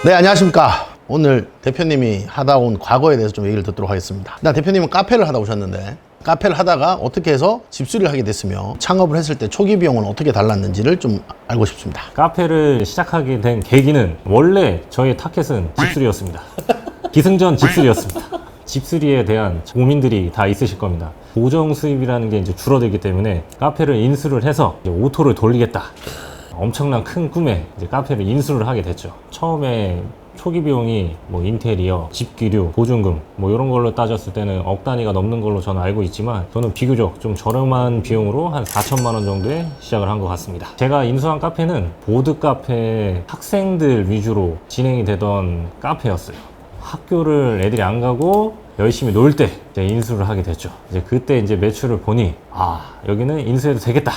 네, 안녕하십니까. 오늘 대표님이 하다 온 과거에 대해서 좀 얘기를 듣도록 하겠습니다. 일단 대표님은 카페를 하다 오셨는데, 카페를 하다가 어떻게 해서 집수리를 하게 됐으며 창업을 했을 때 초기 비용은 어떻게 달랐는지를 좀 알고 싶습니다. 카페를 시작하게 된 계기는 원래 저의 타켓은 집수리였습니다. 기승전 집수리였습니다. 집수리에 대한 고민들이 다 있으실 겁니다. 고정 수입이라는 게 이제 줄어들기 때문에 카페를 인수를 해서 이제 오토를 돌리겠다. 엄청난 큰 꿈에 이제 카페를 인수를 하게 됐죠. 처음에 초기 비용이 뭐 인테리어, 집기류, 보증금 뭐 이런 걸로 따졌을 때는 억 단위가 넘는 걸로 저는 알고 있지만, 저는 비교적 좀 저렴한 비용으로 한 4천만 원 정도에 시작을 한 것 같습니다. 제가 인수한 카페는 보드 카페, 학생들 위주로 진행이 되던 카페였어요. 학교를 애들이 안 가고 열심히 놀 때 이제 인수를 하게 됐죠. 이제 그때 이제 매출을 보니 여기는 인수해도 되겠다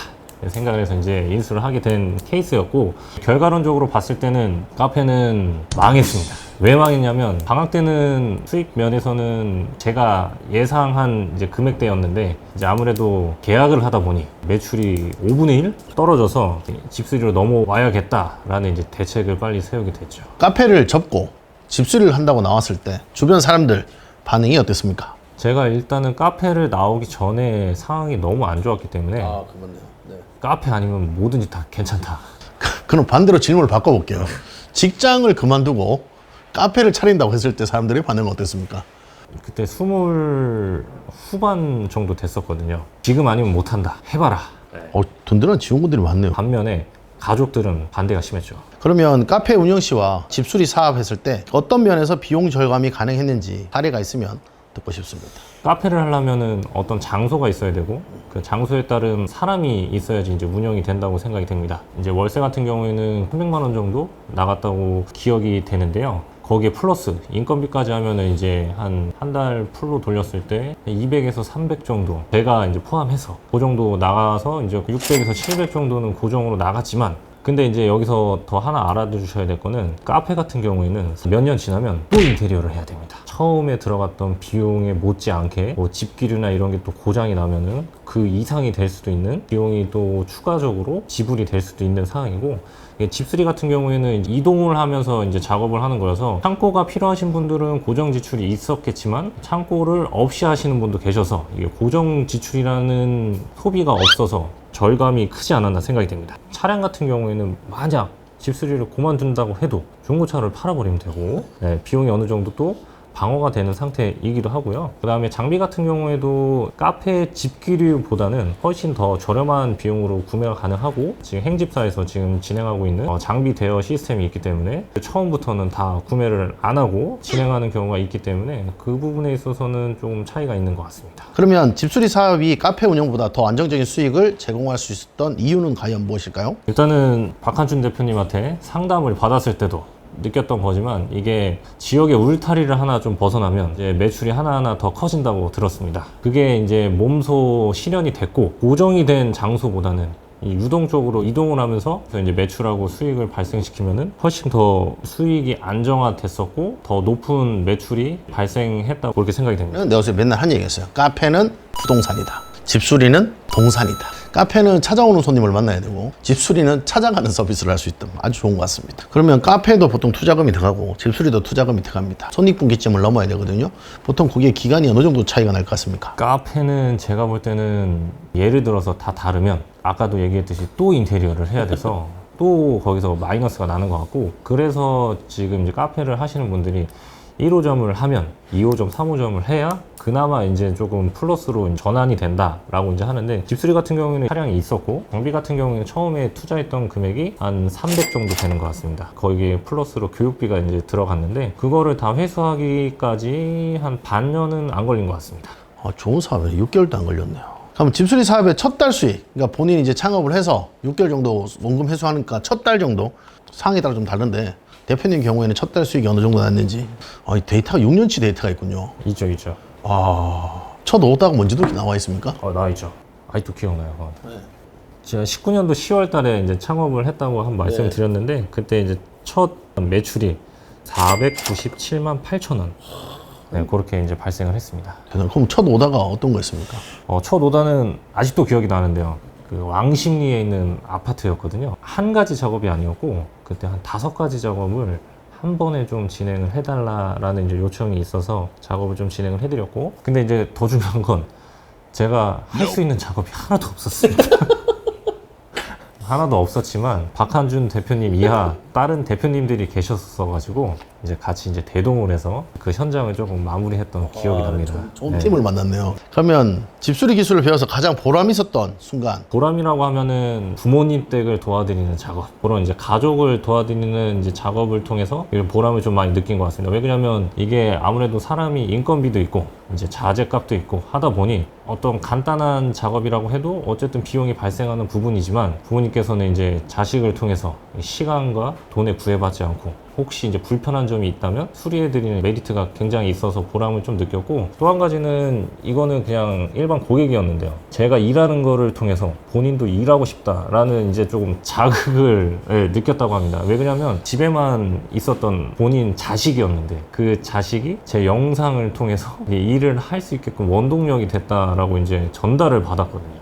생각을 해서 이제 인수를 하게 된 케이스였고, 결과론적으로 봤을 때는 카페는 망했습니다. 왜 망했냐면, 방학 때는 수익 면에서는 제가 예상한 이제 금액대였는데, 이제 아무래도 계약을 하다 보니 매출이 5분의 1 떨어져서 집수리로 넘어와야겠다라는 이제 대책을 빨리 세우게 됐죠. 카페를 접고 집수리를 한다고 나왔을 때 주변 사람들 반응이 어땠습니까? 제가 일단은 카페를 나오기 전에 상황이 너무 안 좋았기 때문에 그렇네요. 네. 카페 아니면 뭐든지 다 괜찮다. 그럼 반대로 질문을 바꿔볼게요. 직장을 그만두고 카페를 차린다고 했을 때 사람들의 반응은 어땠습니까? 그때 20 후반 정도 됐었거든요. 지금 아니면 못한다, 해봐라. 든든한 지원군들이 많네요. 반면에 가족들은 반대가 심했죠. 그러면 카페 운영 시와 집수리 사업했을 때 어떤 면에서 비용 절감이 가능했는지 사례가 있으면 듣고 싶습니다. 카페를 하려면은 어떤 장소가 있어야 되고, 그 장소에 따른 사람이 있어야지 이제 운영이 된다고 생각이 됩니다. 이제 월세 같은 경우에는 300만 원 정도 나갔다고 기억이 되는데요. 거기에 플러스 인건비까지 하면은 이제 한 달 풀로 돌렸을 때 200에서 300 정도 제가 이제 포함해서 그 정도 나가서 이제 600에서 700 정도는 고정으로 나갔지만, 근데 이제 여기서 더 하나 알아두셔야 될 거는, 카페 같은 경우에는 몇 년 지나면 또 인테리어를 해야 됩니다. 처음에 들어갔던 비용에 못지않게 뭐 집기류나 이런 게 또 고장이 나면은 그 이상이 될 수도 있는 비용이 또 추가적으로 지불이 될 수도 있는 상황이고, 집수리 같은 경우에는 이동을 하면서 이제 작업을 하는 거여서, 창고가 필요하신 분들은 고정 지출이 있었겠지만 창고를 없이 하시는 분도 계셔서 이게 고정 지출이라는 소비가 없어서 절감이 크지 않았나 생각이 됩니다. 차량 같은 경우에는 만약 집수리를 그만둔다고 해도 중고차를 팔아버리면 되고, 비용이 어느 정도 또 방어가 되는 상태이기도 하고요. 그 다음에 장비 같은 경우에도 카페 집기류보다는 훨씬 더 저렴한 비용으로 구매가 가능하고, 지금 행집사에서 지금 진행하고 있는 장비 대여 시스템이 있기 때문에 처음부터는 다 구매를 안 하고 진행하는 경우가 있기 때문에 그 부분에 있어서는 좀 차이가 있는 것 같습니다. 그러면 집수리 사업이 카페 운영보다 더 안정적인 수익을 제공할 수 있었던 이유는 과연 무엇일까요? 일단은 박한준 대표님한테 상담을 받았을 때도 느꼈던 거지만, 이게 지역의 울타리를 하나 좀 벗어나면 이제 매출이 하나하나 더 커진다고 들었습니다. 그게 이제 몸소 실현이 됐고, 고정이 된 장소보다는 이 유동적으로 이동을 하면서 이제 매출하고 수익을 발생시키면은 훨씬 더 수익이 안정화됐었고 더 높은 매출이 발생했다고 그렇게 생각이 됩니다. 내가 요새 맨날 한 얘기 했어요. 카페는 부동산이다. 집수리는 동산이다. 카페는 찾아오는 손님을 만나야 되고, 집수리는 찾아가는 서비스를 할 수 있다. 아주 좋은 것 같습니다. 그러면 카페도 보통 투자금이 들어가고 집수리도 투자금이 들어갑니다. 손익분기점을 넘어야 되거든요. 보통 그게 기간이 어느 정도 차이가 날 것 같습니까? 카페는 제가 볼 때는 예를 들어서 다 다르면 아까도 얘기했듯이 또 인테리어를 해야 돼서 또 거기서 마이너스가 나는 것 같고, 그래서 지금 이제 카페를 하시는 분들이 1호점을 하면 2호점, 3호점을 해야 그나마 이제 조금 플러스로 전환이 된다라고 이제 하는데, 집수리 같은 경우에는 차량이 있었고, 장비 같은 경우에는 처음에 투자했던 금액이 한 300 정도 되는 것 같습니다. 거기에 플러스로 교육비가 이제 들어갔는데, 그거를 다 회수하기까지 한 반년은 안 걸린 것 같습니다. 좋은 사업에 6개월도 안 걸렸네요. 그럼 집수리 사업의 첫 달 수익, 그러니까 본인이 이제 창업을 해서 6개월 정도 원금 회수하니까 첫 달 정도, 상황에 따라 좀 다른데, 대표님 경우에는 첫 달 수익이 어느 정도 났는지. 이 데이터가 6년치 데이터가 있군요. 있죠. 첫 오다가 뭔지도 나와 있습니까? 나와 있죠. 아직도 기억나요. 제가 19년도 10월 달에 이제 창업을 했다고 한 말씀을 드렸는데, 그때 이제 첫 매출이 497만 8천 원. 네, 그렇게 이제 발생을 했습니다. 그럼 첫 오다가 어떤 거였습니까? 첫 오다는 아직도 기억이 나는데요. 그 왕십리에 있는 아파트였거든요. 한 가지 작업이 아니었고 그때 한 5가지 작업을 한 번에 좀 진행을 해달라라는 이제 요청이 있어서 작업을 좀 진행을 해드렸고, 근데 이제 더 중요한 건 제가 할 수 있는 작업이 하나도 없었습니다. 하나도 없었지만 박한준 대표님 이하 다른 대표님들이 계셨어가지고 이제 같이 이제 대동을 해서 그 현장을 조금 마무리했던 기억이 납니다. 좋은 팀을 만났네요. 그러면 집수리 기술을 배워서 가장 보람 있었던 순간. 보람이라고 하면은 부모님 댁을 도와드리는 작업, 그런 이제 가족을 도와드리는 이제 작업을 통해서 이런 보람을 좀 많이 느낀 것 같습니다. 왜냐면 이게 아무래도 사람이 인건비도 있고 이제 자재값도 있고 하다 보니 어떤 간단한 작업이라고 해도 어쨌든 비용이 발생하는 부분이지만 부모님께서는 이제 자식을 통해서 시간과 돈에 구애받지 않고 혹시 이제 불편한 점이 있다면 수리해드리는 메리트가 굉장히 있어서 보람을 좀 느꼈고, 또 한 가지는 이거는 그냥 일반 고객이었는데요. 제가 일하는 거를 통해서 본인도 일하고 싶다라는 이제 조금 자극을 느꼈다고 합니다. 왜 그러냐면 집에만 있었던 본인 자식이었는데 그 자식이 제 영상을 통해서 일을 할 수 있게끔 원동력이 됐다라고 이제 전달을 받았거든요.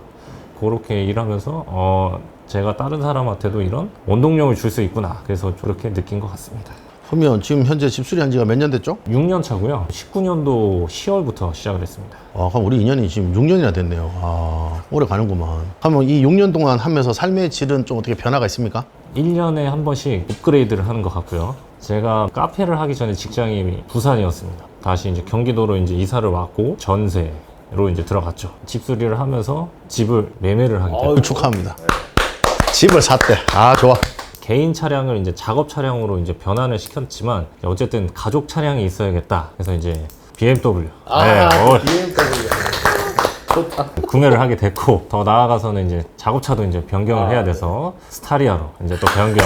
그렇게 일하면서 제가 다른 사람한테도 이런 원동력을 줄 수 있구나. 그래서 그렇게 느낀 것 같습니다. 그러면 지금 현재 집수리 한 지가 몇 년 됐죠? 6년 차고요. 19년도 10월부터 시작을 했습니다. 그럼 우리 인연이 지금 6년이나 됐네요. 오래 가는구만. 그러면 이 6년 동안 하면서 삶의 질은 좀 어떻게 변화가 있습니까? 1년에 한 번씩 업그레이드를 하는 것 같고요. 제가 카페를 하기 전에 직장이 부산이었습니다. 다시 이제 경기도로 이제 이사를 왔고 전세로 이제 들어갔죠. 집수리를 하면서 집을 매매를 하게 됐고. 축하합니다. 집을 샀대. 좋아. 개인 차량을 이제 작업 차량으로 이제 변환을 시켰지만 어쨌든 가족 차량이 있어야겠다. 그래서 이제 BMW. BMW. 좋다. 구매를 하게 됐고, 더 나아가서는 이제 작업차도 이제 변경을 해야 돼서 스타리아로 이제 또 변경.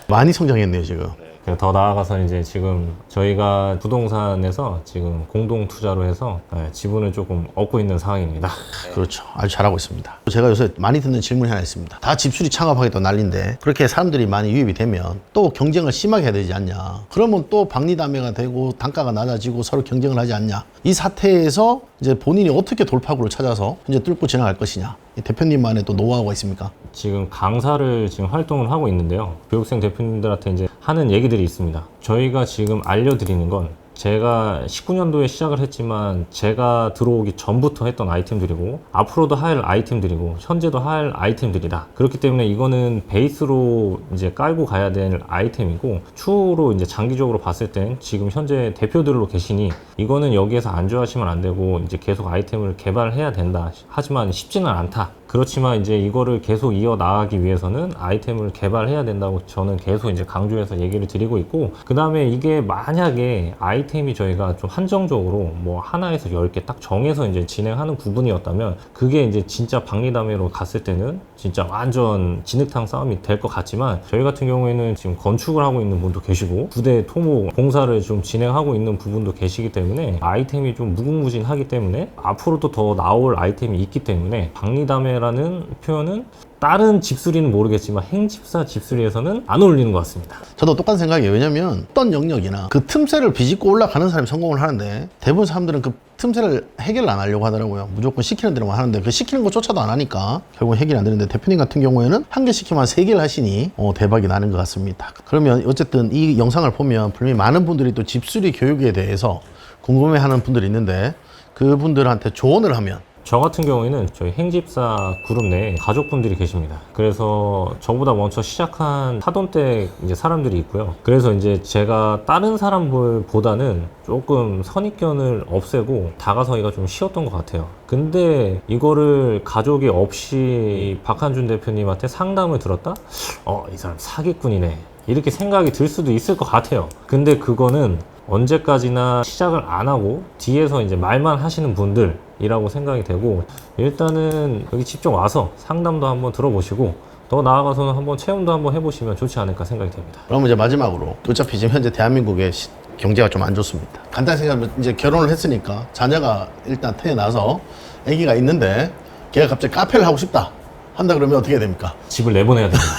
많이 성장했네요, 지금. 그리고 더 나아가서 이제 지금 저희가 부동산에서 지금 공동 투자로 해서 지분을 조금 얻고 있는 상황입니다. 그렇죠. 아주 잘하고 있습니다. 제가 요새 많이 듣는 질문이 하나 있습니다. 다 집수리 창업하겠다고 난리인데 그렇게 사람들이 많이 유입이 되면 또 경쟁을 심하게 해야 되지 않냐. 그러면 또 박리담회가 되고 단가가 낮아지고 서로 경쟁을 하지 않냐. 이 사태에서 이제 본인이 어떻게 돌파구를 찾아서 이제 뚫고 지나갈 것이냐. 이 대표님만의 또 노하우가 있습니까? 지금 강사를 지금 활동을 하고 있는데요. 교육생 대표님들한테 이제 하는 얘기들이 있습니다. 저희가 지금 알려드리는 건 제가 19년도에 시작을 했지만 제가 들어오기 전부터 했던 아이템들이고 앞으로도 할 아이템들이고 현재도 할 아이템들이다. 그렇기 때문에 이거는 베이스로 이제 깔고 가야 될 아이템이고 추후로 이제 장기적으로 봤을 땐 지금 현재 대표들로 계시니 이거는 여기에서 안주하시면 안 되고 이제 계속 아이템을 개발해야 된다. 하지만 쉽지는 않다. 그렇지만 이제 이거를 계속 이어 나가기 위해서는 아이템을 개발해야 된다고 저는 계속 이제 강조해서 얘기를 드리고 있고, 그 다음에 이게 만약에 아이템이 저희가 좀 한정적으로 뭐 하나에서 10개 딱 정해서 이제 진행하는 부분이었다면 그게 이제 진짜 박리담회로 갔을 때는 진짜 완전 진흙탕 싸움이 될 것 같지만 저희 같은 경우에는 지금 건축을 하고 있는 분도 계시고 부대 토목 공사를 좀 진행하고 있는 부분도 계시기 때문에 아이템이 좀 무궁무진하기 때문에 앞으로도 더 나올 아이템이 있기 때문에 박리담회 라는 표현은 다른 집수리는 모르겠지만 행집사 집수리에서는 안 어울리는 것 같습니다. 저도 똑같은 생각이에요. 왜냐면 어떤 영역이나 그 틈새를 비집고 올라가는 사람이 성공을 하는데 대부분 사람들은 그 틈새를 해결을 안 하려고 하더라고요. 무조건 시키는 대로만 하는데 그 시키는 것조차도 안 하니까 결국 해결이 안 되는데 대표님 같은 경우에는 한 개 시키면 3개를 하시니 대박이 나는 것 같습니다. 그러면 어쨌든 이 영상을 보면 분명히 많은 분들이 또 집수리 교육에 대해서 궁금해하는 분들이 있는데 그분들한테 조언을 하면 저 같은 경우에는 저희 행집사 그룹 내에 가족분들이 계십니다. 그래서 저보다 먼저 시작한 사돈댁 이제 사람들이 있고요. 그래서 이제 제가 다른 사람들보다는 조금 선입견을 없애고 다가서기가 좀 쉬웠던 것 같아요. 근데 이거를 가족이 없이 박한준 대표님한테 상담을 들었다? 이 사람 사기꾼이네. 이렇게 생각이 들 수도 있을 것 같아요. 근데 그거는 언제까지나 시작을 안 하고 뒤에서 이제 말만 하시는 분들이라고 생각이 되고, 일단은 여기 직접 와서 상담도 한번 들어보시고 더 나아가서는 한번 체험도 한번 해보시면 좋지 않을까 생각이 됩니다. 그럼 이제 마지막으로 어차피 지금 현재 대한민국의 경제가 좀 안 좋습니다. 간단히 생각하면 이제 결혼을 했으니까 자녀가 일단 태어나서 아기가 있는데 걔가 갑자기 카페를 하고 싶다 한다 그러면 어떻게 됩니까? 집을 내보내야 됩니다.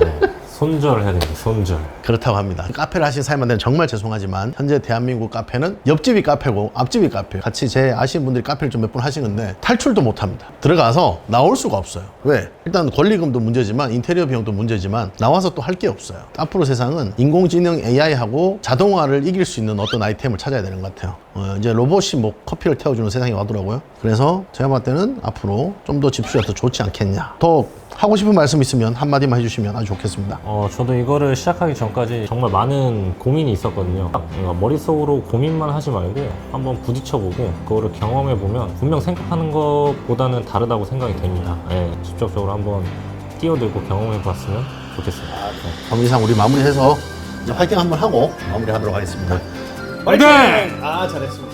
네. 손절해야 됩니다. 손절. 그렇다고 합니다. 카페를 하신 사람한테는 정말 죄송하지만 현재 대한민국 카페는 옆집이 카페고 앞집이 카페. 같이 제 아시는 분들이 카페를 좀 몇 분 하시는데 탈출도 못합니다. 들어가서 나올 수가 없어요. 왜? 일단 권리금도 문제지만 인테리어 비용도 문제지만 나와서 또 할 게 없어요. 앞으로 세상은 인공지능 AI하고 자동화를 이길 수 있는 어떤 아이템을 찾아야 되는 것 같아요. 이제 로봇이 뭐 커피를 태워주는 세상이 와더라고요. 그래서 제가 봤을 때는 앞으로 좀 더 집수리가 더 좋지 않겠냐. 더 하고 싶은 말씀 있으면 한마디만 해주시면 아주 좋겠습니다. 저도 이거를 시작하기 전까지 정말 많은 고민이 있었거든요. 그러니까 머릿속으로 고민만 하지 말고 한번 부딪혀보고 그거를 경험해보면 분명 생각하는 것보다는 다르다고 생각이 됩니다. 예, 직접적으로 한번 뛰어들고 경험해봤으면 좋겠습니다. 그럼 이상 우리 마무리해서 이제 화이팅 한번 하고 마무리하도록 하겠습니다. 화이팅! 아, 잘했습니다.